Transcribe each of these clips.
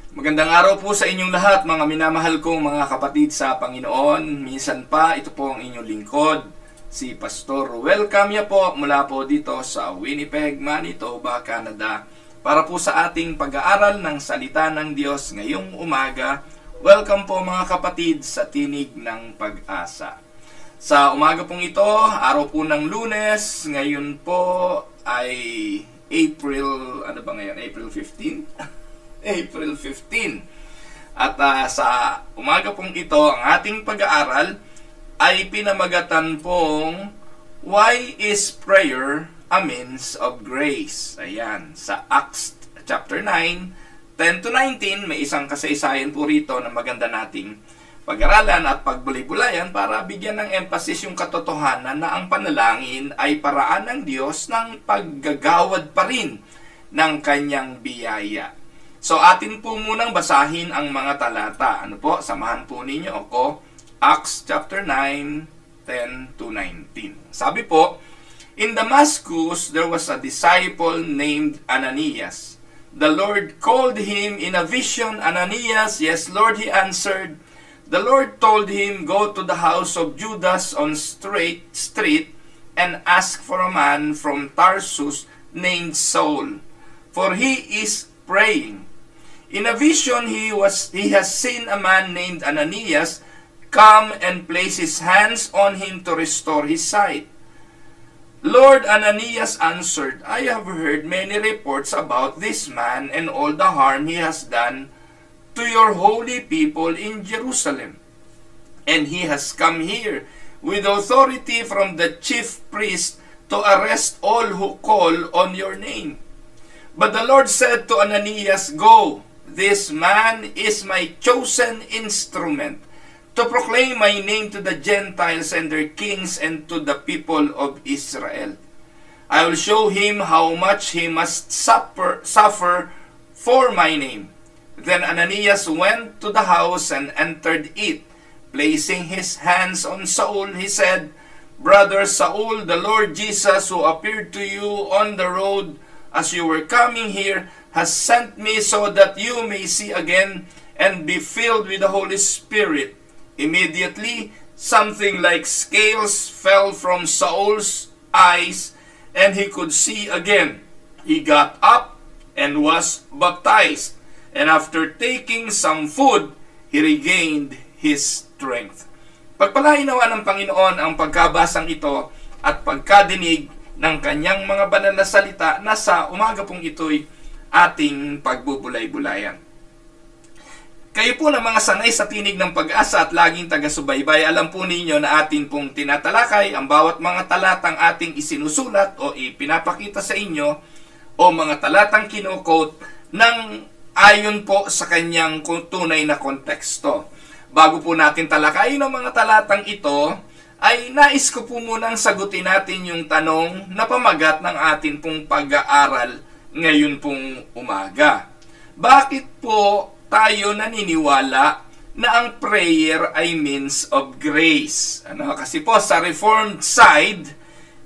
Magandang araw po sa inyong lahat, mga minamahal kong mga kapatid sa Panginoon. Minsan pa, ito po ang inyong lingkod, si Pastor Ruel Camia po, mula po dito sa Winnipeg, Manitoba, Canada, para po sa ating pag-aaral ng Salita ng Diyos ngayong umaga. Welcome po mga kapatid sa Tinig ng Pag-asa. Sa umaga pong ito, araw po ng Lunes, ngayon po ay April 15? April 15. At sa umaga pong ito, ang ating pag-aaral ay pinamagatan pong Why is Prayer a Means of Grace? Ayan, sa Acts chapter 9, 10 to 19, may isang kasaysayan po rito na maganda nating pag-aralan at pagbulay-bulayan para bigyan ng emphasis yung katotohanan na ang panalangin ay paraan ng Diyos ng paggagawad pa rin ng kanyang biyaya. So, atin po munang basahin ang mga talata. Ano po? Samahan po ninyo ako. Acts chapter 9, 10 to 19. Sabi po, In Damascus, there was a disciple named Ananias. The Lord called him in a vision. Ananias, yes, Lord, he answered. The Lord told him, Go to the house of Judas on Straight Street and ask for a man from Tarsus named Saul, for he is praying. In a vision, he has seen a man named Ananias come and place his hands on him to restore his sight. Lord, Ananias answered, I have heard many reports about this man and all the harm he has done to your holy people in Jerusalem. And he has come here with authority from the chief priest to arrest all who call on your name. But the Lord said to Ananias, Go. This man is my chosen instrument to proclaim my name to the Gentiles and their kings and to the people of Israel. I will show him how much he must suffer for my name. Then Ananias went to the house and entered it. Placing his hands on Saul, he said, Brother Saul, the Lord Jesus, who appeared to you on the road as you were coming here, has sent me so that you may see again and be filled with the Holy Spirit. Immediately, something like scales fell from Saul's eyes, and he could see again. He got up and was baptized, and after taking some food, he regained his strength. Pagpalain nawa ng Panginoon ang pagkabasang ito at pagkadinig ng kanyang mga banal na salita na sa umaga pong ito'y ating pagbubulay-bulayan. Kayo po na mga sanay sa Tinig ng Pag-asa at laging taga-subaybay, alam po ninyo na atin pong tinatalakay ang bawat mga talatang ating isinusulat o ipinapakita sa inyo o mga talatang kino-quote ng ayon po sa kanyang tunay na konteksto. Bago po natin talakayin ang mga talatang ito, ay nais ko po munang sagutin natin yung tanong na pamagat ng atin pong pag-aaral ngayon pong umaga. Bakit po tayo naniniwala na ang prayer ay means of grace? Kasi po sa Reformed side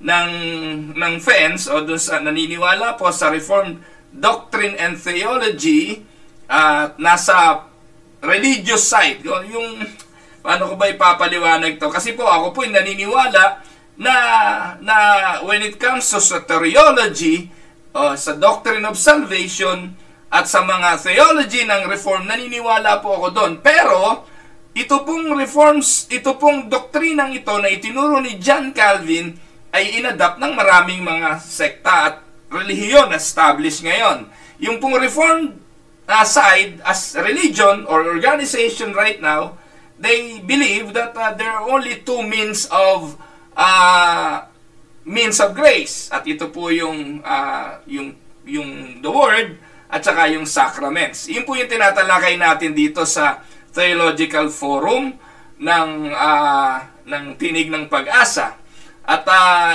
ng fence o dun sa naniniwala po sa Reformed Doctrine and Theology, nasa religious side, yung paano ko ba ipapaliwanag to? Kasi po ako po naniniwala na when it comes to soteriology, sa Doctrine of Salvation at sa mga theology ng Reform, naniniwala po ako doon. Pero ito pong doktrinang ito na itinuro ni John Calvin ay inadapt ng maraming mga sekta at relihiyon established ngayon. Yung pong Reformed side as religion or organization right now, they believe that there are only two means of grace, at ito po yung the word at saka yung sacraments. Yun po yung tinatalakay natin dito sa Theological Forum ng Tinig ng Pag-asa. At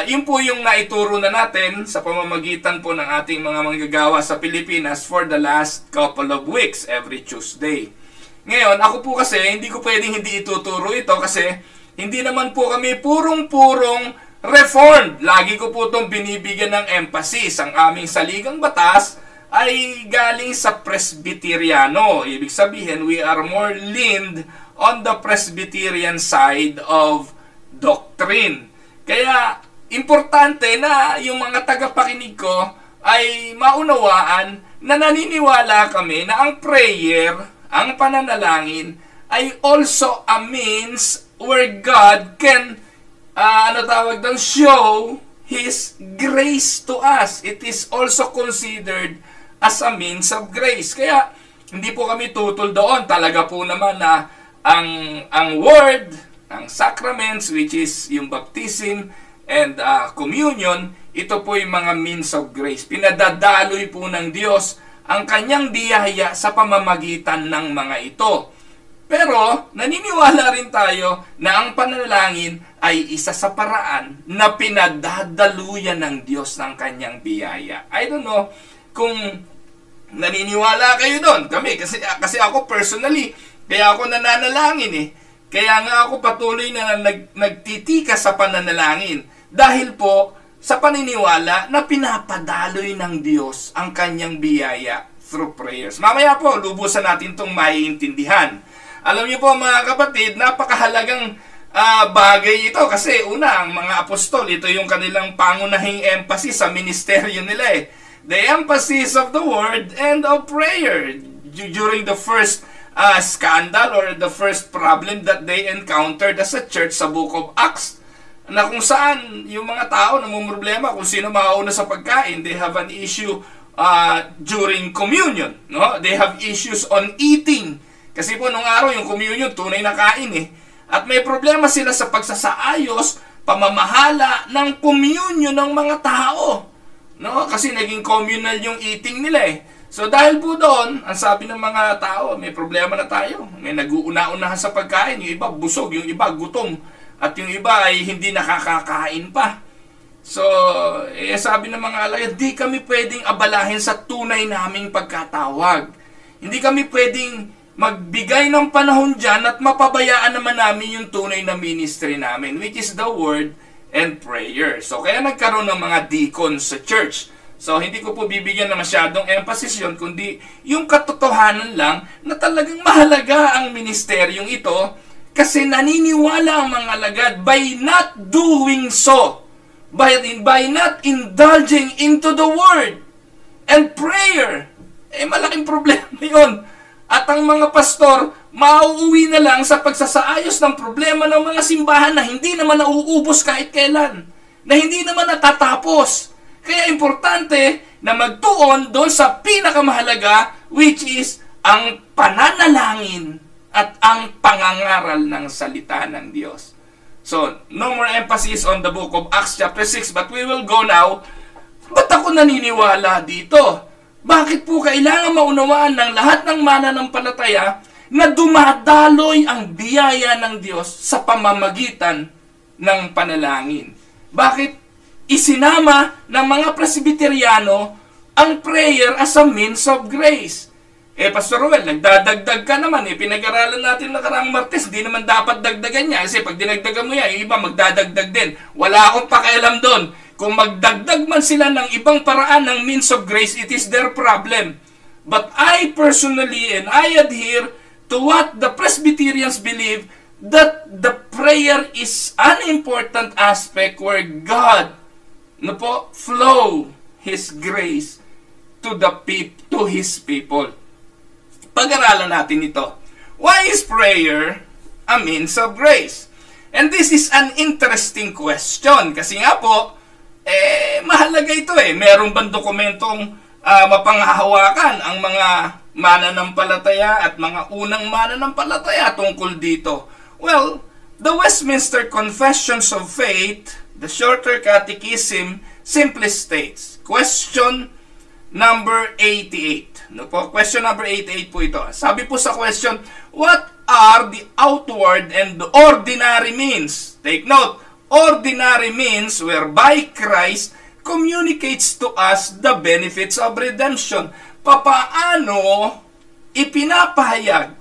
yun po yung naituro na natin sa pamamagitan po ng ating mga manggagawa sa Pilipinas for the last couple of weeks, every Tuesday. Ngayon, ako po kasi hindi ko pwedeng hindi ituturo ito kasi hindi naman po kami purong-purong Reformed. Lagi ko po itong binibigyan ng emphasis. Ang aming saligang batas ay galing sa Presbyteriano. Ibig sabihin, we are more leaned on the Presbyterian side of doctrine. Kaya, importante na yung mga tagapakinig ko ay maunawaan na naniniwala kami na ang prayer, ang pananalangin, ay also a means where God can, show His grace to us. It is also considered as a means of grace. Kaya, hindi po kami tutol doon. Talaga po naman na ang word, ang sacraments, which is yung baptism and communion, ito po yung mga means of grace. Pinadadaloy po ng Diyos ang kanyang biyaya sa pamamagitan ng mga ito. Pero, naniniwala rin tayo na ang panalangin ay isa sa paraan na pinadadaluyan ng Diyos ng kanyang biyaya. I don't know kung naniniwala kayo doon. Kasi ako personally, kaya ako nananalangin eh. Kaya nga ako patuloy na nagtitika sa pananalangin. Dahil po, sa paniniwala na pinapadaloy ng Diyos ang kanyang biyaya through prayers. Mamaya po, lubusan natin itong maiintindihan. Alam niyo po mga kapatid, napakahalagang bagay ito kasi una, ang mga apostol, ito yung kanilang pangunahing emphasis sa ministeryo nila eh. The emphasis of the word and of prayer during the first scandal or the first problem that they encountered as a church sa Book of Acts, na kung saan yung mga tao namumroblema kung sino makauna sa pagkain. They have an issue during communion, no? They have issues on eating. Kasi po nung araw yung communion tunay na kain eh. At may problema sila sa pagsasaayos, pamamahala ng communion ng mga tao, no? Kasi naging communal yung eating nila eh. So dahil po doon, ang sabi ng mga tao, may problema na tayo. May nag-uuna-unahan sa pagkain, yung iba busog, yung iba gutom, at yung iba ay hindi nakakakain pa. So, sabi ng mga alagad, di kami pwedeng abalahin sa tunay naming pagkatawag. Hindi kami pwedeng magbigay ng panahon dyan at mapabayaan naman namin yung tunay na ministry namin, which is the word and prayer. So, kaya nagkaroon ng mga deacons sa church. So, hindi ko po bibigyan na masyadong emphasis yun, kundi yung katotohanan lang na talagang mahalaga ang ministeryong ito kasi naniniwala ang mga alagad by not doing so, by not indulging into the word and prayer. Malaking problema yun. At ang mga pastor, mauuwi na lang sa pagsasaayos ng problema ng mga simbahan na hindi naman nauubos kahit kailan, na hindi naman natatapos. Kaya importante na magtuon doon sa pinakamahalaga, which is ang pananalangin at ang pangangaral ng salita ng Diyos. So, no more emphasis on the book of Acts chapter 6, but we will go now. Ba't ako naniniwala dito? Bakit po kailangan maunawaan ng lahat ng mananampalataya na dumadaloy ang biyaya ng Diyos sa pamamagitan ng panalangin? Bakit isinama ng mga Presbyteriano ang prayer as a means of grace? Pastor Ruel, nagdadagdag ka naman pinag-aralan natin nakaraang Martes, di naman dapat dagdagan niya kasi pag dinagdagan mo yan, yung iba magdadagdag din. Wala akong pakialam doon. Kung magdagdag man sila ng ibang paraan ng means of grace, it is their problem. But I personally, and I adhere to what the Presbyterians believe, that the prayer is an important aspect where God flow His grace to His people. Pag-aralan natin ito. Why is prayer a means of grace? And this is an interesting question. Kasi nga po, mahalaga ito Meron bang dokumentong mapanghahawakan ang mga mananampalataya at mga unang mananampalataya tungkol dito? Well, the Westminster Confessions of Faith, the Shorter Catechism, simply states, question number 88. Question number 88 po ito. Sabi po sa question, what are the outward and the ordinary means? Take note, ordinary means whereby Christ communicates to us the benefits of redemption. Papaano ipinapahayag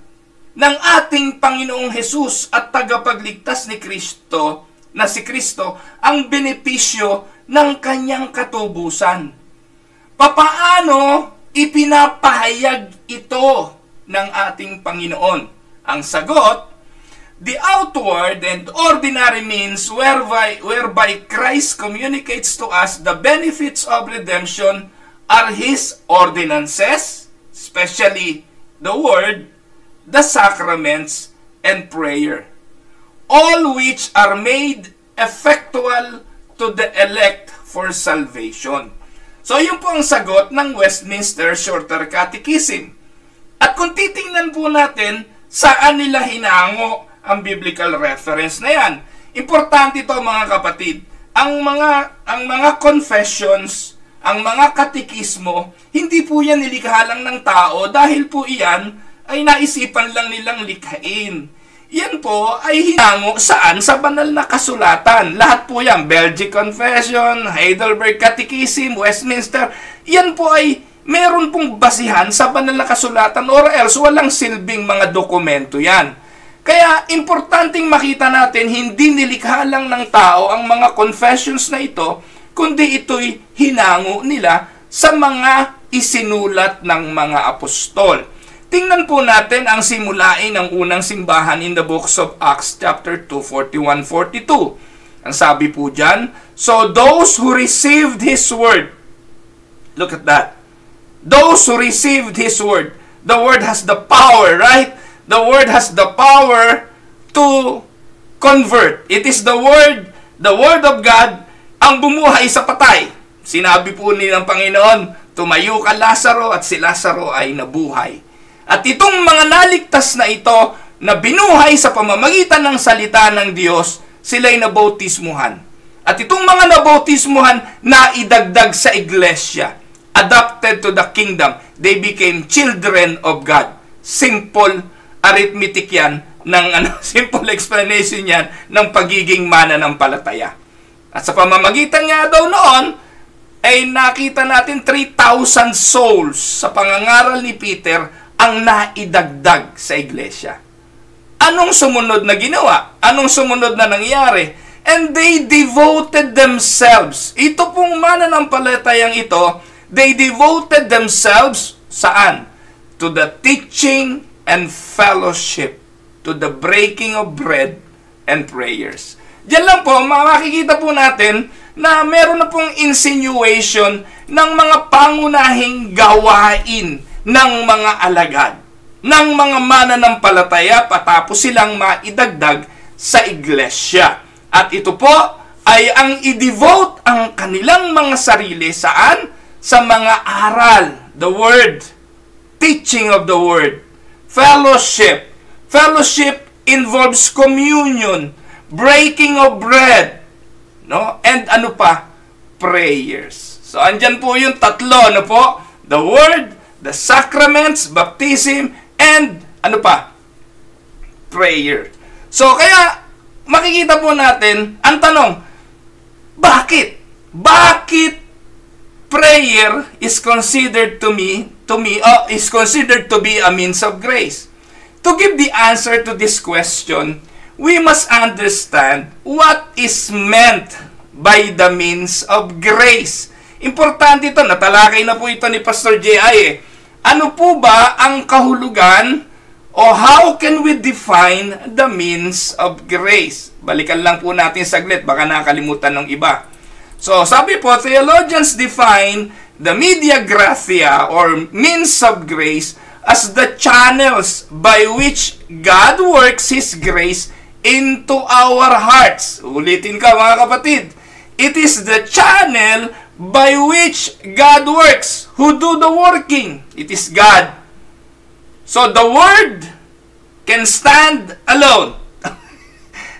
ng ating Panginoong Hesus at tagapagligtas ni Kristo, na si Kristo, ang benepisyo ng kanyang katubusan? Papaano ipinapahayag ito ng ating Panginoon? Ang sagot, the outward and ordinary means whereby Christ communicates to us the benefits of redemption are His ordinances, especially the Word, the sacraments, and prayer, all which are made effectual to the elect for salvation. So, yun po ang sagot ng Westminster Shorter Catechism. At kung titingnan po natin, saan nila hinango ang biblical reference na yan? Importante ito mga kapatid. Ang mga confessions, ang mga katekismo, hindi po yan nilikha lang ng tao dahil po iyan ay naisipan lang nilang likhain. Yan po ay hinango saan? Sa banal na kasulatan. Lahat po yan, Belgic Confession, Heidelberg Catechism, Westminster, yan po ay meron pong basihan sa banal na kasulatan or else walang silbing mga dokumento yan. Kaya importanteng makita natin, hindi nilikha lang ng tao ang mga confessions na ito, kundi ito'y hinango nila sa mga isinulat ng mga apostol. Tingnan po natin ang simulain ng unang simbahan in the books of Acts chapter 2, 41-42. Ang sabi po dyan, so those who received His word, look at that, those who received His word, the word has the power, right? The word has the power to convert. It is the word of God, ang bumuhay sa patay. Sinabi po ni ng Panginoon, tumayo ka Lazaro, at si Lazaro ay nabuhay. At itong mga naligtas na ito, na binuhay sa pamamagitan ng salita ng Diyos, sila'y nabautismuhan. At itong mga nabautismuhan, naidagdag sa iglesia. Adopted to the kingdom. They became children of God. Simple arithmetic yan, simple explanation yan, ng pagiging mananampalataya. At sa pamamagitan nga daw noon, ay nakita natin 3,000 souls sa pangangaral ni Peter ang naidagdag sa iglesia. Anong sumunod na ginawa? Anong sumunod na nangyari? And they devoted themselves. Ito pong mananampalatayang ito, they devoted themselves saan? To the teaching and fellowship, to the breaking of bread and prayers. Diyan lang po, makikita po natin na meron na pong insinuation ng mga pangunahing gawain ng mga alagad, ng mga mananampalataya patapos silang maidagdag sa iglesia. At ito po ay ang i-devote ang kanilang mga sarili saan? Sa mga aral, the word, teaching of the word, fellowship. Fellowship involves communion, breaking of bread, no? And ano pa? Prayers. So, andyan po yung tatlo, no po? The word, the sacraments, baptism, and ano pa? Prayer. So, kaya makikita po natin, ang tanong, bakit? Bakit prayer is considered is considered to be a means of grace? To give the answer to this question, we must understand what is meant by the means of grace. Importante ito, natalakay na po ito ni Pastor J.I. Ano po ba ang kahulugan o how can we define the means of grace? Balikan lang po natin saglit, baka nakalimutan ng iba. So, sabi po, theologians define the media gratia or means of grace as the channels by which God works His grace into our hearts. Ulitin ka mga kapatid. It is the channel by which God works. Who do the working? It is God. So the Word can stand alone.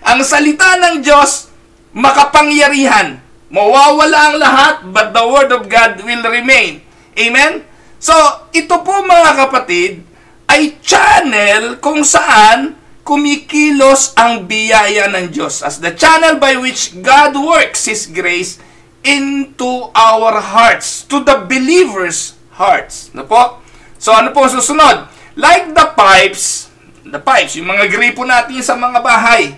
Ang salita ng Diyos, makapangyarihan. Mawawala ang lahat, but the Word of God will remain. Amen? So, ito po mga kapatid, ay channel kung saan kumikilos ang biyaya ng Diyos. As the channel by which God works His grace into our hearts, to the believers' hearts. Ano po? So, ano po susunod? Like the pipes, yung mga gripo natin sa mga bahay.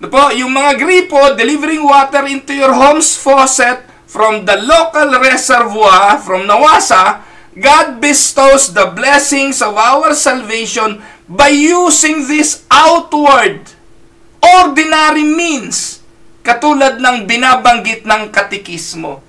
Ano po? Yung mga gripo, delivering water into your home's faucet from the local reservoir, from Nawasa, God bestows the blessings of our salvation by using this outward, ordinary means, katulad ng binabanggit ng katekismo.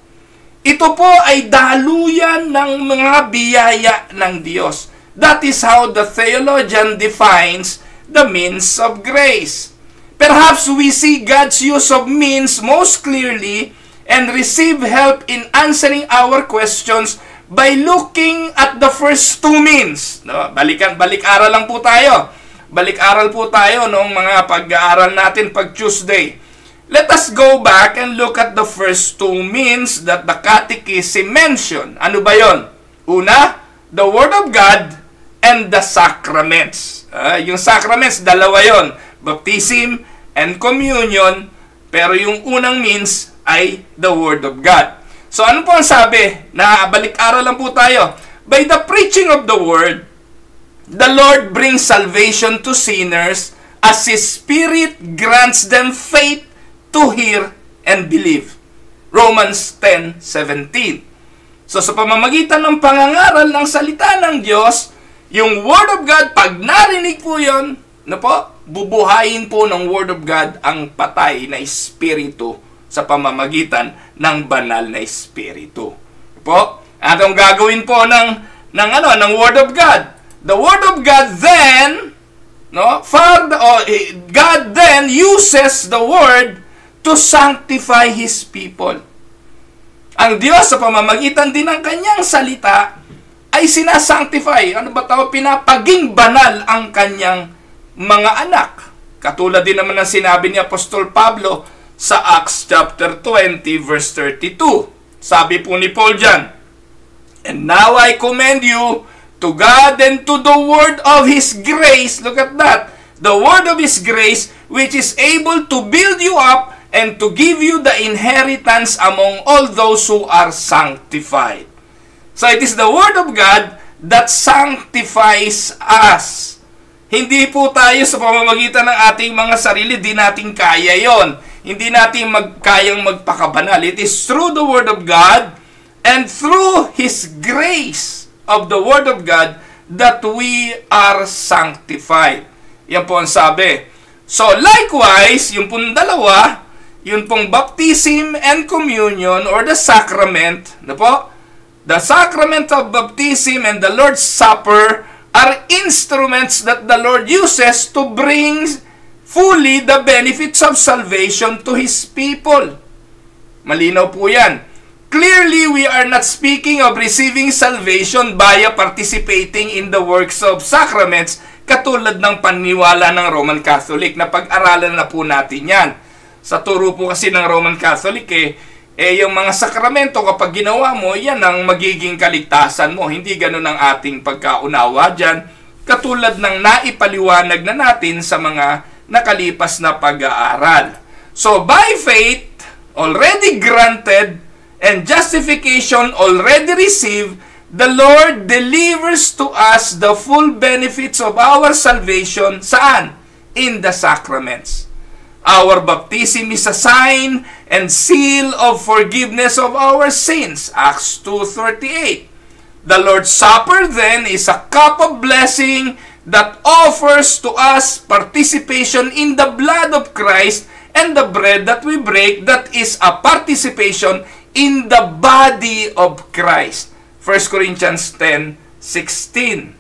Ito po ay daluyan ng mga biyaya ng Diyos. That is how the theologian defines the means of grace. Perhaps we see God's use of means most clearly and receive help in answering our questions by looking at the first two means. No? Balik-aral lang po tayo. Balik-aral po tayo noong mga pag-aaral natin pag Tuesday. Let us go back and look at the first two means that the Catechism mentioned. Ano ba yon? Una, the Word of God and the sacraments. Yung sacraments, dalawa yon. Baptism and communion. Pero yung unang means ay the Word of God. So ano po ang sabi? Balik-aral lang po tayo. By the preaching of the Word, the Lord brings salvation to sinners as His Spirit grants them faith to hear and believe. Romans 10:17. So sa pamamagitan ng pangangaral ng salita ng Diyos, yung Word of God, pag narinig po yun, bubuhayin po ng Word of God ang patay na espiritu sa pamamagitan ng banal na espiritu. Atong gagawin po ng Word of God. The Word of God then, God then uses the Word to sanctify His people. Ang Diyos sa pamamagitan din ng kanyang salita ay sinasanctify. Pinapaging banal ang kanyang mga anak. Katulad din naman ng sinabi ni Apostol Pablo sa Acts chapter 20 verse 32. Sabi po ni Paul dyan, "And now I commend you to God and to the word of His grace." Look at that. The word of His grace, which is able to build you up and to give you the inheritance among all those who are sanctified. So it is the Word of God that sanctifies us. Hindi po tayo sa pamamagitan ng ating mga sarili, di natin kaya yon. Hindi natin kayang magpakabanal. It is through the Word of God and through His grace of the Word of God that we are sanctified. Yan po ang sabi. So likewise, yung pong dalawa, yun pong baptism and communion or the sacrament, the sacrament of baptism and the Lord's Supper are instruments that the Lord uses to bring fully the benefits of salvation to His people. Malinaw po yan. Clearly, we are not speaking of receiving salvation via participating in the works of sacraments katulad ng paniniwala ng Roman Catholic. Napag-aralan na po natin yan. Sa turo po kasi ng Roman Catholic, yung mga sakramento kapag ginawa mo, yan ang magiging kaligtasan mo. Hindi ganun ang ating pagkaunawa dyan. Katulad ng naipaliwanag na natin sa mga nakalipas na pag-aaral. So, by faith, already granted, and justification already received, the Lord delivers to us the full benefits of our salvation. Saan? In the sacraments. Our baptism is a sign and seal of forgiveness of our sins. Acts 2:38. The Lord's Supper then is a cup of blessing that offers to us participation in the blood of Christ, and the bread that we break, that is a participation in the body of Christ. 1 Corinthians 10:16.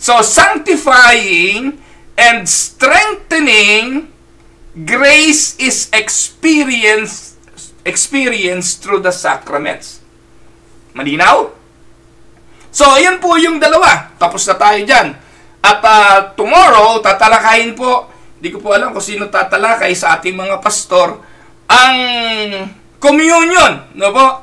So sanctifying and strengthening grace is experienced through the sacraments. Malinaw? So, ayan po yung dalawa. Tapos na tayo dyan. At tomorrow, tatalakayin po, hindi ko po alam kung sino tatalakay sa ating mga pastor, ang communion. No po?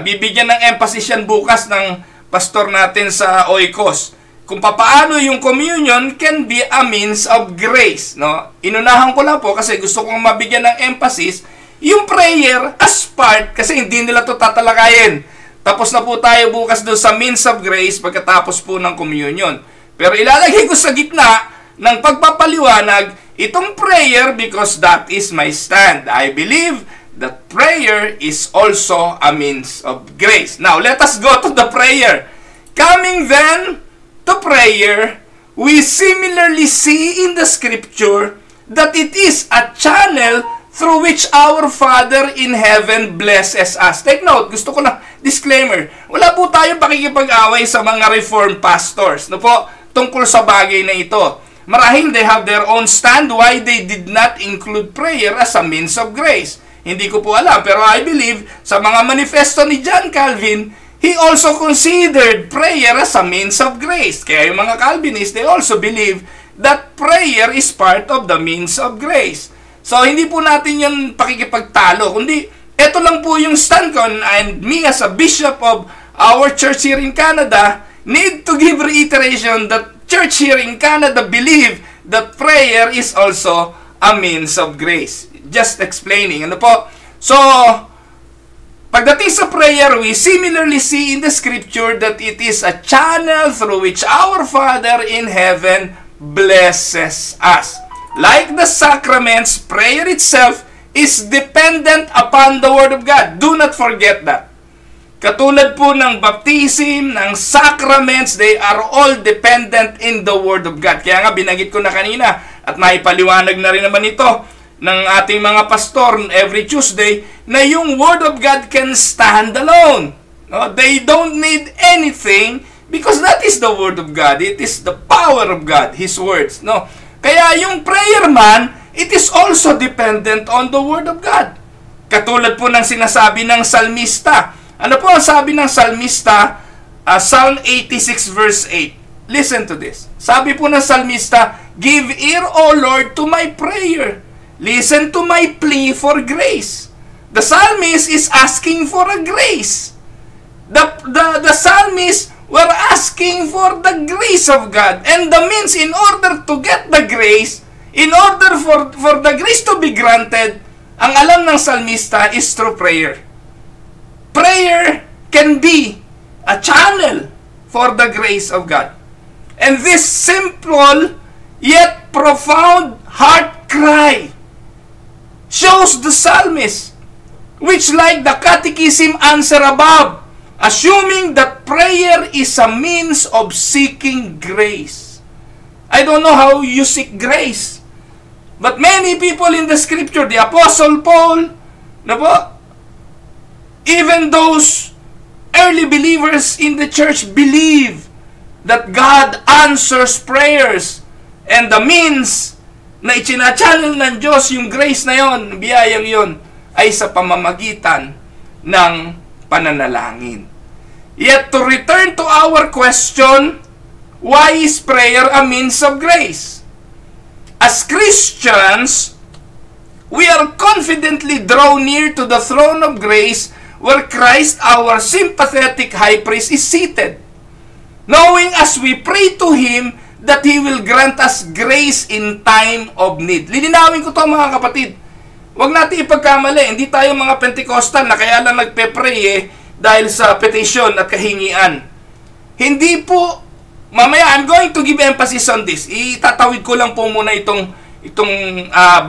Bibigyan ng emphasis yan bukas ng pastor natin sa Oikos. Kung papaano yung communion can be a means of grace. No? Inunahan ko lang po kasi gusto kong mabigyan ng emphasis yung prayer as part, kasi hindi nila to tatalakayin. Tapos na po tayo bukas doon sa means of grace pagkatapos po ng communion. Pero ilalagay ko sa gitna ng pagpapaliwanag itong prayer because that is my stand. I believe that prayer is also a means of grace. Now, let us go to the prayer. Coming then to prayer, we similarly see in the scripture that it is a channel through which our Father in heaven blesses us. Take note, gusto ko na disclaimer. Wala po tayong pakikipag-away sa mga reformed pastors, no po, tungkol sa bagay na ito. Marahil they have their own stand why they did not include prayer as a means of grace. Hindi ko po alam, pero I believe sa mga manifesto ni John Calvin, he also considered prayer as a means of grace. Kaya yung mga Calvinists, they also believe that prayer is part of the means of grace. So, hindi po natin yun pakikipagtalo, kundi ito lang po yung stand ko, and me as a bishop of our church here in Canada need to give reiteration that church here in Canada believe that prayer is also a means of grace. Just explaining. Ano po? So, pagdating sa prayer, we similarly see in the scripture that it is a channel through which our Father in heaven blesses us. Like the sacraments, prayer itself is dependent upon the Word of God. Do not forget that. Katulad po ng baptism, ng sacraments, they are all dependent in the Word of God. Kaya nga, binanggit ko na kanina, at maipaliwanag na rin naman ito ng ating mga pastor every Tuesday, na yung Word of God can stand alone. No? They don't need anything because that is the Word of God. It is the power of God, His words. No? Kaya yung prayer man, it is also dependent on the Word of God. Katulad po ng sinasabi ng salmista. Ano po ang sabi ng salmista? Psalm 86 verse 8. Listen to this. Sabi po ng salmista, "Give ear, O Lord, to my prayer. Listen to my plea for grace." The psalmist is asking for a grace. The psalmist were asking for the grace of God. And the means in order to get the grace, in order for the grace to be granted, ang alam ng salmista is through prayer. Prayer can be a channel for the grace of God. And this simple yet profound heart cry shows the psalmist, which like the catechism answer above, assuming that prayer is a means of seeking grace. I don't know how you seek grace, but many people in the scripture, the Apostle Paul, even those early believers in the church believe that God answers prayers, and the means na ichina-channel ng Diyos yung grace na yon, biyayang yon, ay sa pamamagitan ng pananalangin. Yet to return to our question, why is prayer a means of grace? As Christians, we are confidently drawn near to the throne of grace where Christ, our sympathetic high priest, is seated, knowing as we pray to Him that He will grant us grace in time of need. Lilinawin ko to, mga kapatid. Huwag natin ipagkamali. Hindi tayo mga Pentecostal na kaya lang nagpe-pray dahil sa petition at kahingian. Hindi po, mamaya I'm going to give emphasis on this. Itatawid ko lang po muna itong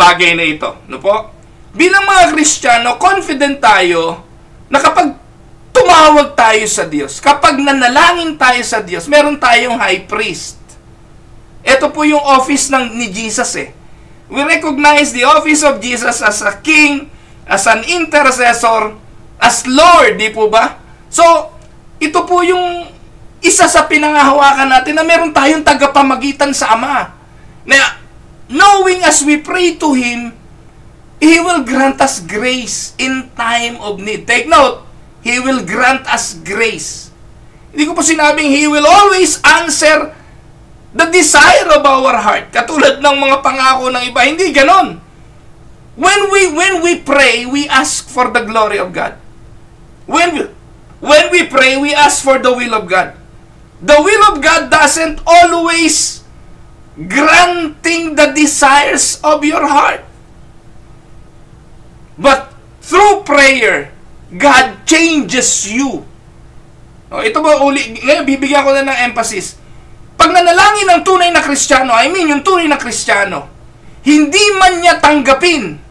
bagay na ito. No po? Bilang mga Kristiyano, confident tayo na kapag tumawag tayo sa Diyos, kapag nanalangin tayo sa Diyos, meron tayong high priest. Ito po yung office ni Jesus We recognize the office of Jesus as a king, as an intercessor, as Lord, di po ba? So, ito po yung isa sa pinangahawakan natin na meron tayong tagapamagitan sa Ama. Na knowing as we pray to Him, He will grant us grace in time of need. Take note, He will grant us grace. Hindi ko po sinabing He will always answer the desire of our heart. Katulad ng mga pangako ng iba. Hindi ganon. When we pray, we ask for the glory of God. When we pray, we ask for the will of God. The will of God doesn't always granting the desires of your heart. But through prayer, God changes you. Ito ba ngayon bibigyan ko na ng emphasis. Pag nanalangin ng tunay na Kristiyano, yung tunay na Kristiyano, hindi man niya tanggapin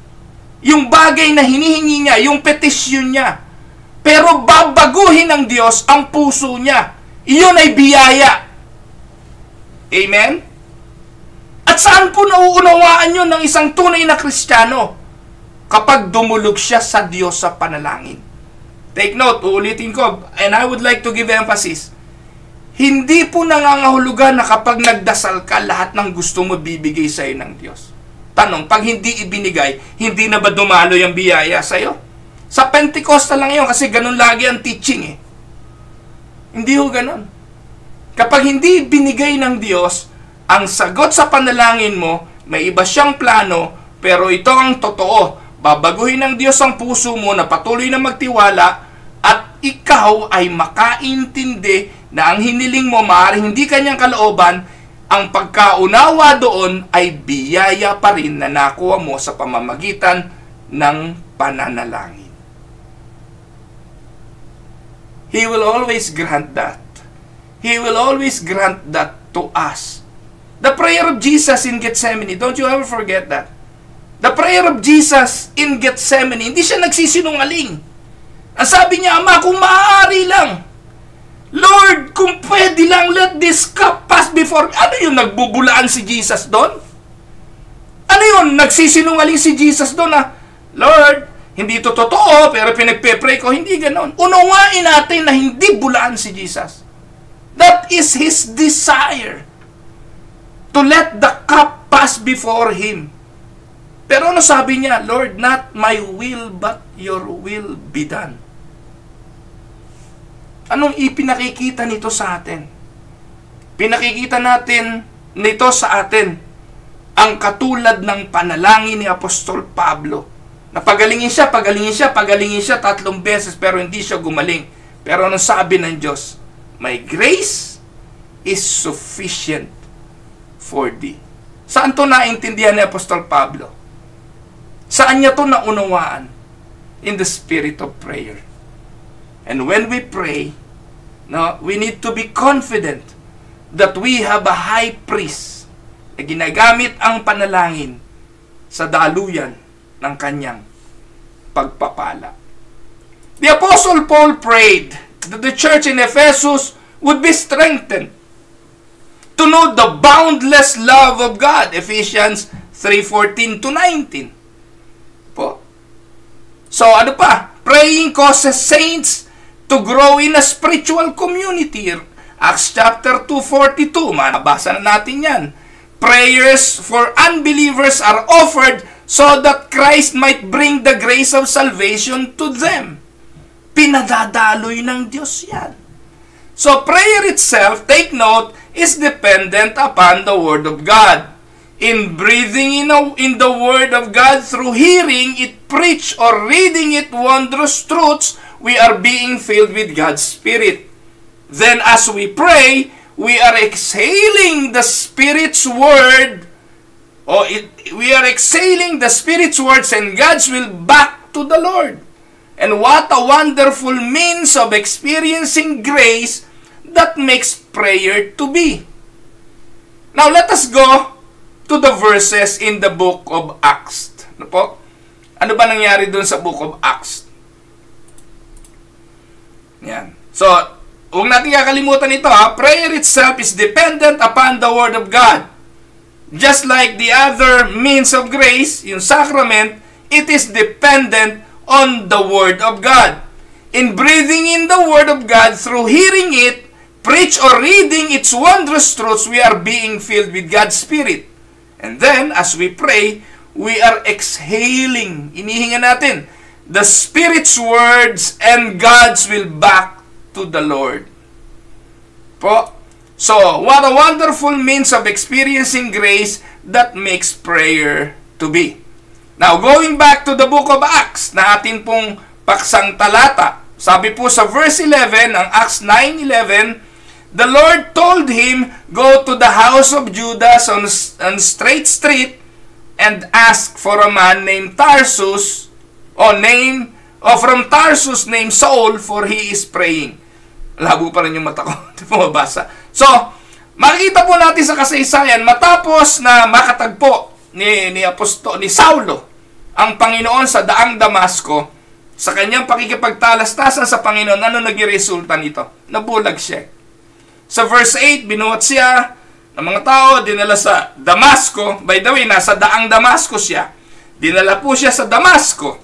yung bagay na hinihingi niya, yung petisyon niya, pero babaguhin ng Diyos ang puso niya. Iyon ay biyaya. Amen? At saan po nauunawaan yun ng isang tunay na Kristiyano? Kapag dumulog siya sa Diyos sa panalangin. Take note, uulitin ko, and I would like to give emphasis. Hindi po nangangahulugan na kapag nagdasal ka, lahat ng gusto mo bibigay sa iyo ng Diyos. Tanong, pag hindi ibinigay, hindi na ba dumalo yung biyaya sa iyo? Sa Pentecostal lang yun, kasi ganun lagi ang teaching eh. Hindi ho ganun. Kapag hindi binigay ng Diyos, ang sagot sa panalangin mo, may iba siyang plano, pero ito ang totoo. Babaguhin ng Diyos ang puso mo na patuloy na magtiwala at ikaw ay makaintindi na ang hiniling mo maaaring hindi kanyang kalooban, ang pagkaunawa doon ay biyaya pa rin na nakuha mo sa pamamagitan ng pananalangin. He will always grant that. He will always grant that to us. The prayer of Jesus in Gethsemane, don't you ever forget that. The prayer of Jesus in Gethsemane, hindi siya nagsisinungaling. Ang sabi niya, Ama, kung maaari lang, Lord, kung pwede lang, let this cup pass before me. Ano yun, nagbubulaan si Jesus doon? Ano yun, nagsisinungaling si Jesus doon na, Lord, hindi ito totoo, pero pinagpe-pray ko, hindi ganon. Unawain natin na hindi bulaan si Jesus. That is His desire. To let the cup pass before Him. Pero ano sabi niya? Lord, not my will, but your will be done. Anong ipinakikita nito sa atin? Pinakikita natin nito sa atin ang katulad ng panalangin ni Apostol Pablo. Na pagalingin siya, 3 beses, pero hindi siya gumaling. Pero anong sabi ng Diyos? My grace is sufficient for thee. Saan to naintindihan ni Apostol Pablo? Saan niya to naunawaan? In the spirit of prayer. And when we pray, we need to be confident that we have a high priest na ginagamit ang panalangin sa daluyan ng kanyang pagpapala. The Apostle Paul prayed that the church in Ephesus would be strengthened to know the boundless love of God. Ephesians 3:14-19. Po. So, ano pa? Praying causes saints to grow in a spiritual community. Acts chapter 2:42. Mabasa na natin yan. Prayers for unbelievers are offered so that Christ might bring the grace of salvation to them. Pinadadaloy ng Diyos yan. So, prayer itself, take note, is dependent upon the Word of God. In breathing in the Word of God through hearing it preached or reading it wondrous truths, we are being filled with God's Spirit. Then as we pray, we are exhaling the Spirit's Word. We are exhaling the Spirit's words and God's will back to the Lord. And what a wonderful means of experiencing grace that makes prayer to be. Now let us go to the verses in the book of Acts. Ano po? Ano ba nangyari dun sa book of Acts? Yan. So, huwag natin kakalimutan ito ha. Prayer itself is dependent upon the Word of God. Just like the other means of grace, yung sacrament, it is dependent on the Word of God. In breathing in the Word of God through hearing it, preach or reading its wondrous truths, we are being filled with God's Spirit. And then, as we pray, we are exhaling, inihinga natin, the Spirit's words and God's will back to the Lord. Po. So, what a wonderful means of experiencing grace that makes prayer to be. Now, going back to the book of Acts, na atin pong paksang talata, sabi po sa verse 11, ang Acts 9:11, the Lord told him, go to the house of Judas on Straight Street and ask for a man named Tarsus, from Tarsus named Saul, for he is praying. Labo pa rin yung mata ko. Hindi po mabasa. So, makikita po natin sa kasaysayan, matapos na makatagpo ni Saulo ang Panginoon sa daang Damasco, sa kanyang pakikipagtalastasan sa Panginoon, ano naging resulta nito? Nabulag siya. Sa verse 8, binuhat siya ng mga tao, dinala sa Damasco. By the way, nasa daang Damasco siya. Dinala po siya sa Damasco.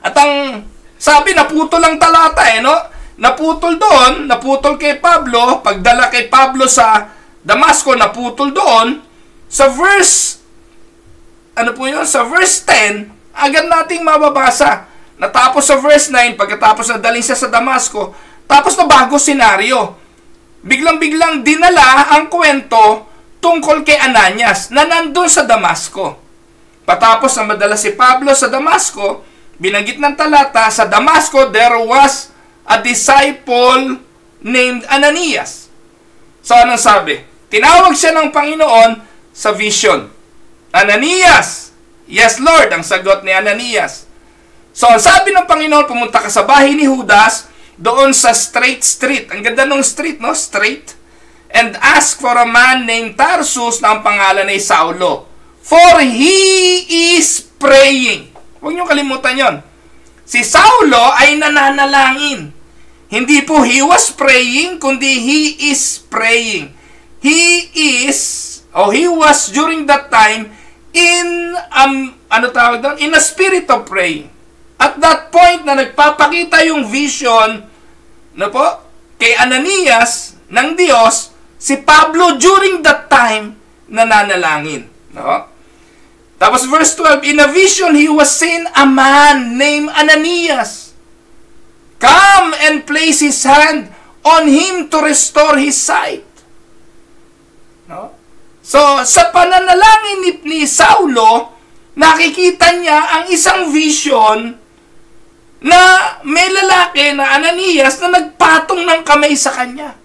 At ang sabi, naputol ang talata no? Naputol doon, naputol kay Pablo, pagdala kay Pablo sa Damasco, naputol doon. Sa verse, Sa verse 10, agad nating mababasa. Natapos sa verse 9, pagkatapos na dalhin siya sa Damasco, tapos na bago senaryo. Biglang-biglang dinala ang kwento tungkol kay Ananias na nandun sa Damasco. Patapos na madala si Pablo sa Damasco, binanggit ng talata, sa Damasco there was a disciple named Ananias. So anong sabi? Tinawag siya ng Panginoon sa vision. Ananias! Yes, Lord, ang sagot ni Ananias. So sabi ng Panginoon, pumunta ka sa bahay ni Judas, doon sa Straight Street. Ang ganda ng street, no? Straight. And ask for a man named Tarsus na ang pangalan ay Saulo. For he is praying. Huwag niyo kalimutan yon. Si Saulo ay nananalangin. Hindi po he was praying, kundi he is praying. He was during that time in in a spirit of praying. At that point na nagpapakita yung vision kay Ananias ng Diyos, si Pablo during that time nananalangin. No? Tapos verse 12, in a vision he was seen a man named Ananias. Come and place his hand on him to restore his sight. No? So, sa pananalangin ni Saulo, nakikita niya ang isang vision na may lalaki na Ananias na nagpatong ng kamay sa kanya.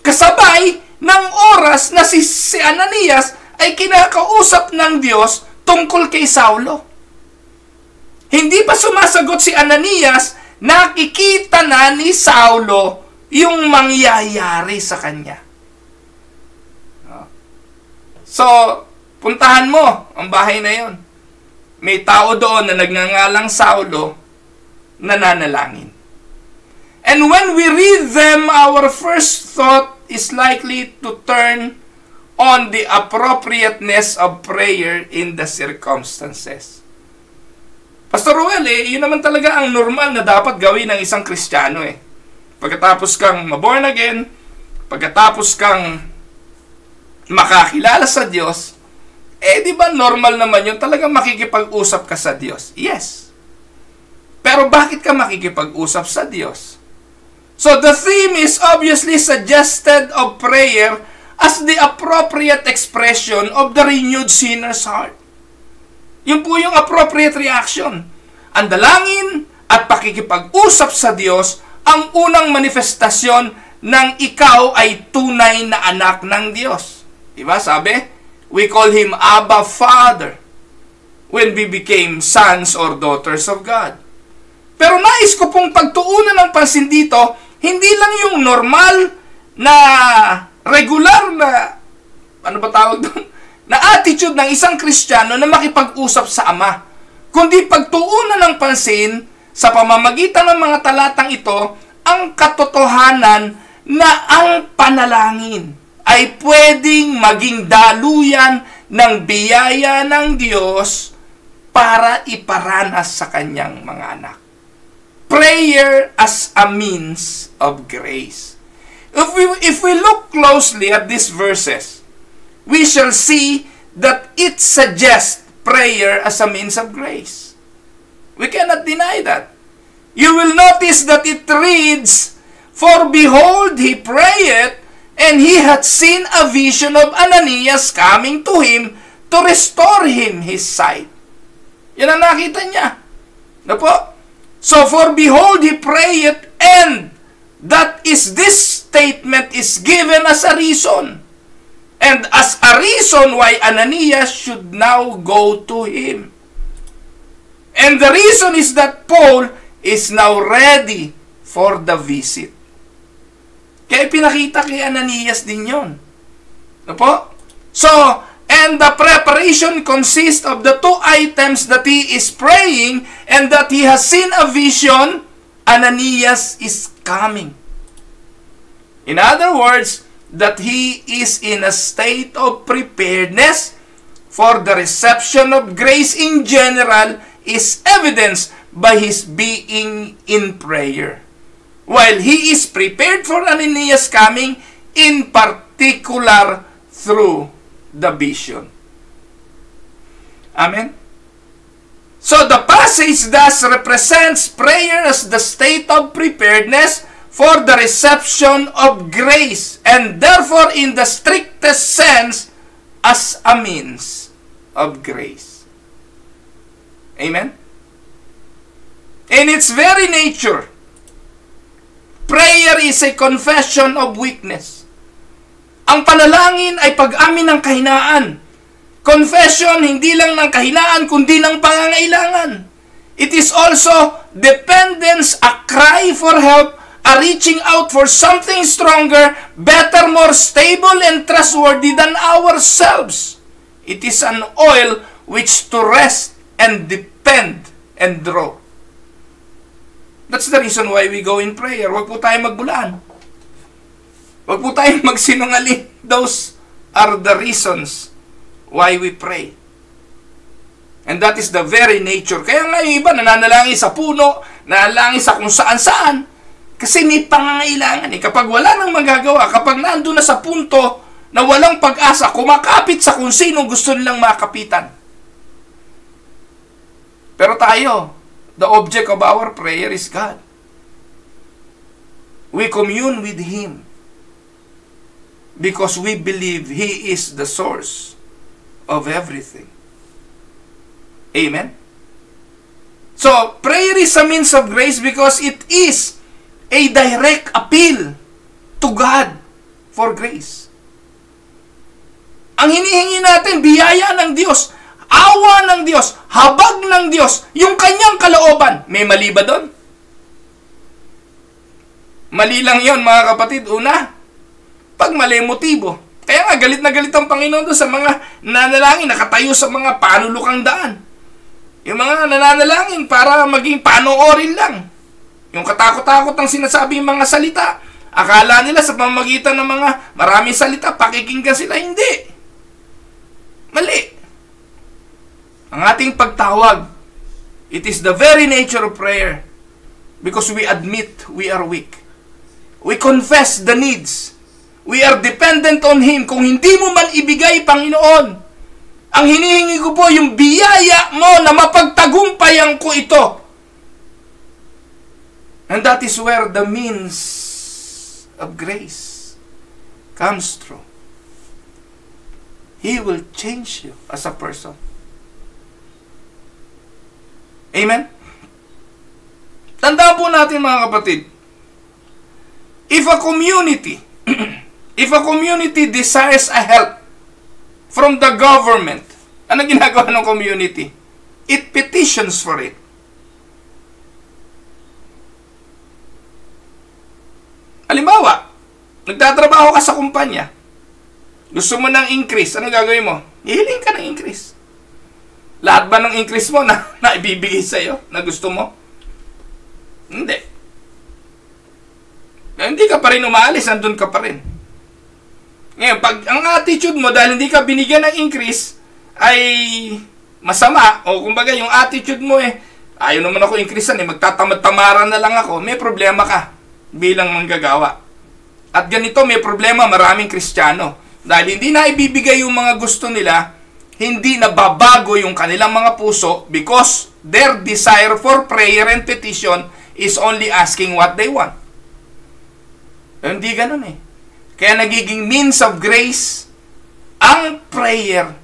Kasabay ng oras na si Ananias ay kinakausap ng Diyos tungkol kay Saulo. Hindi pa sumasagot si Ananias, nakikita na ni Saulo yung mangyayari sa kanya. So, puntahan mo ang bahay na yon. May tao doon na nagngangalang Saulo, nananalangin. And when we read them, our first thought is likely to turn on the appropriateness of prayer in the circumstances. Pastor Ruel, yun naman talaga ang normal na dapat gawin ng isang Kristiyano Pagkatapos kang maborn again, pagkatapos kang makakilala sa Diyos, di ba normal naman yun? Talagang makikipag-usap ka sa Diyos. Yes. Pero bakit ka makikipag-usap sa Diyos? So the theme is obviously suggested of prayer as the appropriate expression of the renewed sinner's heart. Yun po yung appropriate reaction. Ang dalangin at pakikipag-usap sa Diyos ang unang manifestasyon ng ikaw ay tunay na anak ng Diyos. Diba? Sabi, we call Him Abba Father when we became sons or daughters of God. Pero nais ko pong pagtuunan ng pansin dito, hindi lang yung normal na regular na, na attitude ng isang Kristiyano na makipag-usap sa Ama, kundi pagtuunan ng pansin sa pamamagitan ng mga talatang ito, ang katotohanan na ang panalangin ay pwedeng maging daluyan ng biyaya ng Diyos para iparanas sa kanyang mga anak. Prayer as a means of grace. If we look closely at these verses, we shall see that it suggests prayer as a means of grace. We cannot deny that. You will notice that it reads, for behold, he prayeth, and he had seen a vision of Ananias coming to him to restore him his sight. Yan ang nakita niya. Na po? So, for behold, he prayeth, and this statement is given as a reason. And as a reason why Ananias should now go to him. And the reason is that Paul is now ready for the visit. Kaya pinakita kay Ananias din yun. Ano po? So, and the preparation consists of the two items that he is praying and that he has seen a vision. Ananias is coming. In other words, that he is in a state of preparedness for the reception of grace in general is evidenced by his being in prayer, while he is prepared for Ananias' coming, in particular through the vision. Amen? So the passage thus represents prayer as the state of preparedness for the reception of grace, and therefore in the strictest sense as a means of grace. Amen? In its very nature, prayer is a confession of weakness. Ang panalangin ay pag-amin ng kahinaan. Confession, hindi lang ng kahinaan, kundi ng pangangailangan. It is also dependence, a cry for help, a reaching out for something stronger, better, more stable, and trustworthy than ourselves. It is an oil which to rest and depend and draw. That's the reason why we go in prayer. Huwag po tayong magbulaan. Huwag po tayong magsinungaling. Those are the reasons why we pray. And that is the very nature. Kaya nga yung iba nananalangin sa puno, nananalangin sa kung saan-saan. Kasi may pangangailangan. Kapag wala nang magagawa, kapag nandun na sa punto na walang pag-asa, kumakapit sa kung sino gusto nilang makapitan. Pero tayo, the object of our prayer is God. We commune with Him because we believe He is the source of everything. Amen? So, prayer is a means of grace because it is a direct appeal to God for grace. Ang hinihingi natin, biyaya ng Diyos, awa ng Diyos, habag ng Diyos, yung kanyang kalooban. May mali ba doon? Mali lang yon mga kapatid. Una, pag mali motibo. Kaya nga, galit na galit ang Panginoon doon sa mga nananalangin, nakatayo sa mga panulukang daan. Yung mga nananalangin para maging panoorin lang. Yung katakot-takot ang sinasabi yung mga salita. Akala nila sa pamamagitan ng mga maraming salita, pakikinggan sila. Hindi. Mali. Ang ating pagtawag, it is the very nature of prayer because we admit we are weak. We confess the needs. We are dependent on Him. Kung hindi mo man ibigay, Panginoon, ang hinihingi ko po yung biyaya mo na mapagtagumpayan ko ito. And that is where the means of grace comes through. He will change you as a person. Amen? Tandaan po natin mga kapatid, if a community desires a help from the government, ano ginagawa ng community? It petitions for it. Halimbawa, nagtatrabaho ka sa kumpanya, gusto mo ng increase, ano gagawin mo? Hihiling ka ng increase. Lahat ba ng increase mo na ibibigay sa'yo na gusto mo? Hindi. Hindi ka pa rin umaalis, nandun ka pa rin. Ngayon, pag ang attitude mo, dahil hindi ka binigyan ng increase, ay masama, o kumbaga yung attitude mo ayaw naman ako increasean, magtatamad-tamaran na lang ako, may problema ka bilang manggagawa. At ganito, may problema maraming Kristiyano. Dahil hindi na ibibigay yung mga gusto nila, hindi nababago yung kanilang mga puso because their desire for prayer and petition is only asking what they want. Hindi ganun Kaya nagiging means of grace ang prayer.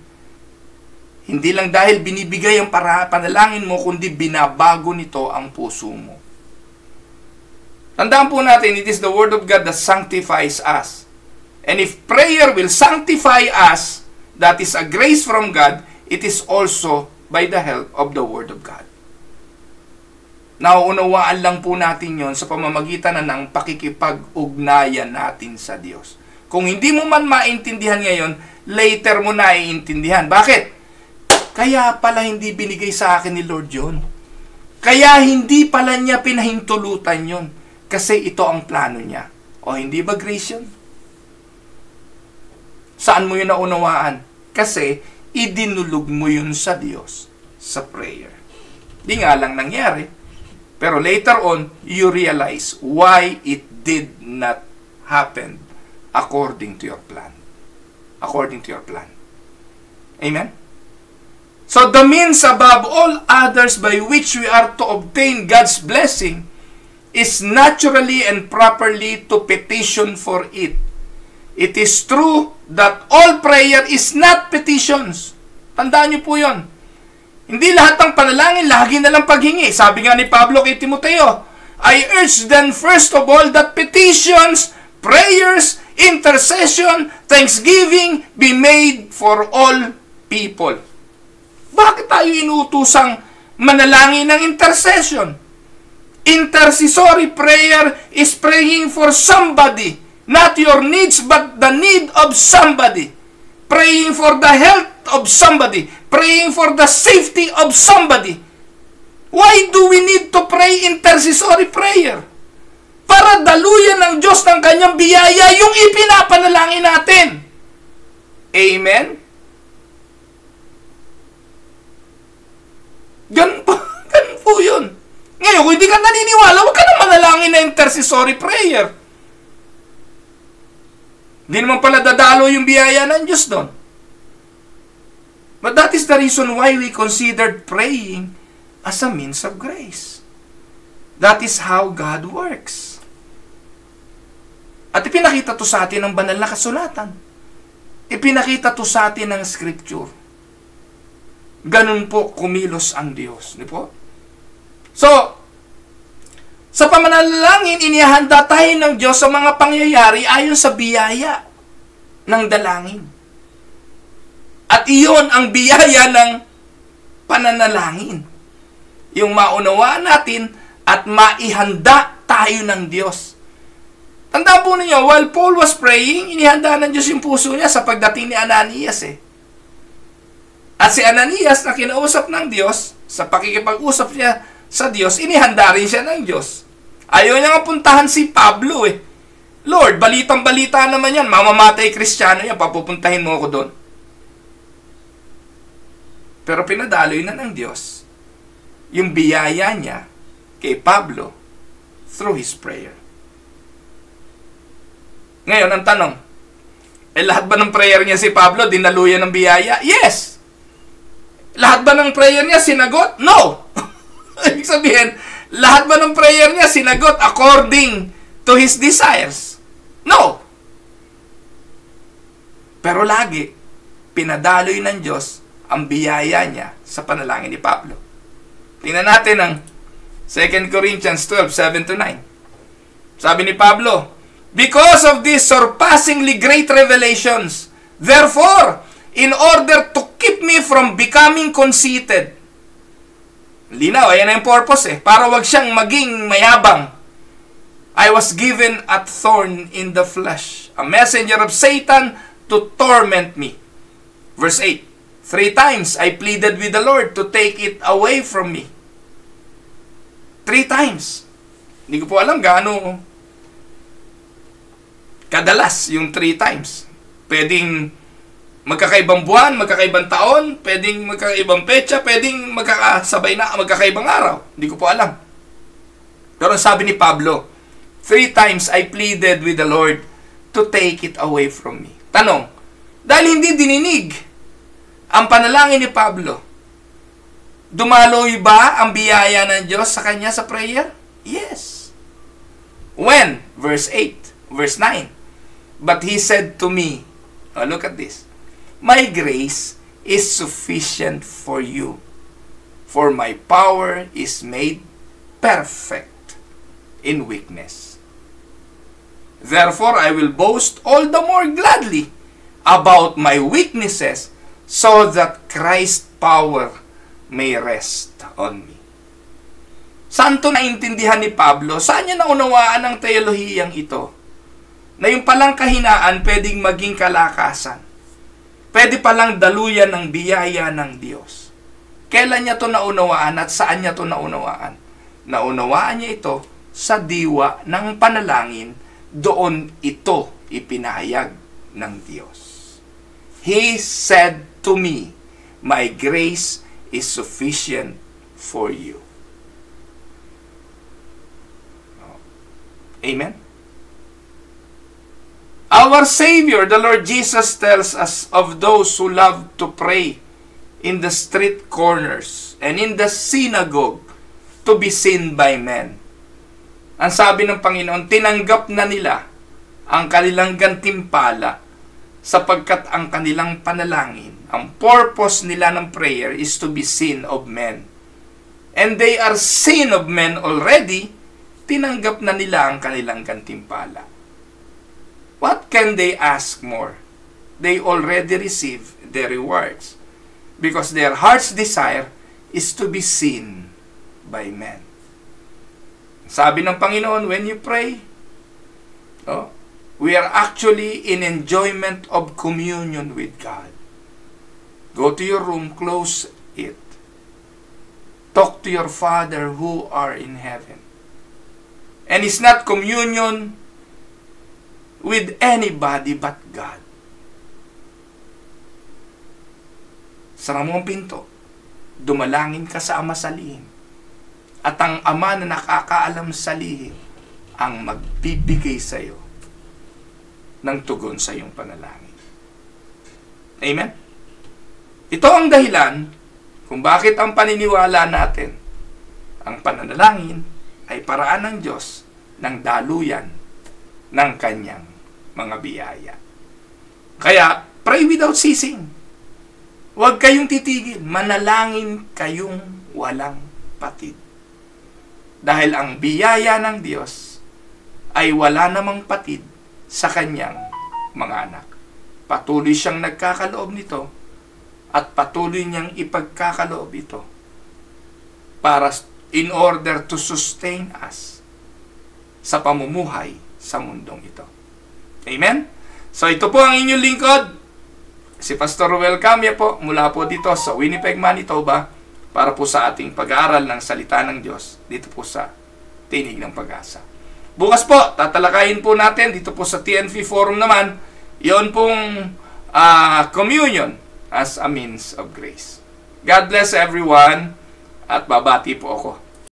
Hindi lang dahil binibigay ang panalangin mo, kundi binabago nito ang puso mo. Tandaan po natin, it is the Word of God that sanctifies us. And if prayer will sanctify us, that is a grace from God, it is also by the help of the Word of God. Nauunawaan lang po natin yon sa pamamagitan ng pakikipag-ugnayan natin sa Diyos. Kung hindi mo man maintindihan ngayon, later mo na iintindihan. Bakit? Kaya pala hindi binigay sa akin ni Lord yun. Kaya hindi pala niya pinahintulutan yun. Kasi ito ang plano niya. O hindi ba grace yun? Saan mo yun naunawaan? Kasi idinulog mo yun sa Diyos sa prayer. Di nga lang nangyari. Pero later on, you realize why it did not happen according to your plan. According to your plan. Amen? So the means above all others by which we are to obtain God's blessing is naturally and properly to petition for it. It is true that all prayer is not petitions. Tandaan niyo po yun. Hindi lahat ng panalangin, lagi na lang paghingi. Sabi nga ni Pablo kay Timoteo, I urge then first of all that petitions, prayers, intercession, thanksgiving be made for all people. Bakit tayo inutusang manalangin ng intercession? Intercessory prayer is praying for somebody, not your needs but the need of somebody. Praying for the health of somebody. Praying for the safety of somebody. Why do we need to pray intercessory prayer? Para daluyan ng Diyos ng kanyang biyaya yung ipinapanalangin natin. Amen? Ganun po yun. Ngayon, kung hindi ka naniniwala, huwag ka na manalangin na intercessory prayer. Hindi naman pala dadalo yung biyaya ng Diyos doon. But that is the reason why we considered praying as a means of grace. That is how God works. At ipinakita to sa atin ng banal na kasulatan. Ipinakita to sa atin ng scripture. Ganun po kumilos ang Diyos. Di po? So, sa pamanalangin, inihanda tayo ng Diyos sa mga pangyayari ayon sa biyaya ng dalangin. At iyon ang biyaya ng pananalangin. Yung maunawaan natin at maihanda tayo ng Diyos. Tandaan po ninyo, while Paul was praying, inihanda ng Diyos yung puso niya sa pagdating ni Ananias At si Ananias na kinausap ng Diyos, sa pakikipag-usap niya sa Diyos, inihanda rin siya ng Diyos. Ayaw niya nga puntahan si Pablo Lord, balitang-balita naman yan, mamamatay Kristiyano yan, papupuntahin mo ako doon. Pero pinadaloy na ng Diyos yung biyaya niya kay Pablo through his prayer. Ngayon, ang tanong, lahat ba ng prayer niya si Pablo dinaluyan ng biyaya? Yes! Lahat ba ng prayer niya sinagot? No! Ibig sabihin, lahat ba ng prayer niya sinagot according to his desires? No! Pero lagi, pinadaloy ng Diyos ang biyaya niya sa panalangin ni Pablo. Tingnan natin ang 2 Corinthians 12, 7-9. Sabi ni Pablo, because of these surpassingly great revelations, therefore, in order to keep me from becoming conceited, linaw, ayan na yung purpose para wag siyang maging mayabang, I was given a thorn in the flesh, a messenger of Satan to torment me. Verse 8, 3 times I pleaded with the Lord to take it away from me. 3 times. Hindi ko po alam gaano kadalas yung 3 times. Pwedeng magkakaibang buwan, magkakaibang taon, pwedeng magkakaibang petsa, pwedeng magkakasabay na, magkakaibang araw. Hindi ko po alam. Pero sabi ni Pablo, 3 times I pleaded with the Lord to take it away from me. Tanong, dahil hindi dininig ang panalangin ni Pablo, dumaloy ba ang biyaya ng Diyos sa kanya sa prayer? Yes. When? Verse 8, verse 9. But he said to me, look at this, my grace is sufficient for you, for my power is made perfect in weakness. Therefore, I will boast all the more gladly about my weaknesses, so that Christ's power may rest on me. Saan to naintindihan ni Pablo? Saan niya naunawaan ang teolohiyang ito? Na yung palang kahinaan pwedeng maging kalakasan. Pwede palang daluyan ng biyaya ng Diyos. Kailan niya to naunawaan at saan niya to naunawaan? Naunawaan niya ito sa diwa ng panalangin doon ito ipinahayag ng Diyos. He said to me, "My grace is sufficient for you." Amen? Our Savior, the Lord Jesus, tells us of those who love to pray in the street corners and in the synagogue to be seen by men. Ang sabi ng Panginoon, tinanggap na nila ang kanilang gantimpala sapagkat ang kanilang panalangin, ang purpose nila ng prayer is to be seen of men. And they are seen of men already, tinanggap na nila ang kanilang gantimpala. What can they ask more? They already receive their rewards because their heart's desire is to be seen by men. Sabi ng Panginoon, when you pray, we are actually in enjoyment of communion with God. Go to your room, close it. Talk to your Father who are in heaven. And it's not communion with anybody but God. Sara mo ang pinto. Dumalangin ka sa Ama sa lihim. At ang Ama na nakakaalam sa lihim ang magbibigay sa iyo ng tugon sa iyong panalangin. Amen? Ito ang dahilan kung bakit ang paniniwala natin, ang pananalangin ay paraan ng Diyos ng daluyan ng kanyang mga biyaya. Kaya, pray without ceasing. Huwag kayong titigil. Manalangin kayong walang patid. Dahil ang biyaya ng Diyos ay wala namang patid sa kanyang mga anak. Patuloy siyang nagkakaloob nito at patuloy niyang ipagkakaloob ito para in order to sustain us sa pamumuhay sa mundong ito. Amen? So ito po ang inyong lingkod, si Pastor Ruel Camia po, mula po dito sa Winnipeg, Manitoba, para po sa ating pag-aaral ng salita ng Diyos dito po sa Tinig ng Pag-asa. Bukas po, tatalakayin po natin dito po sa TNV Forum naman, yon pong communion as a means of grace. God bless everyone at babati po ako.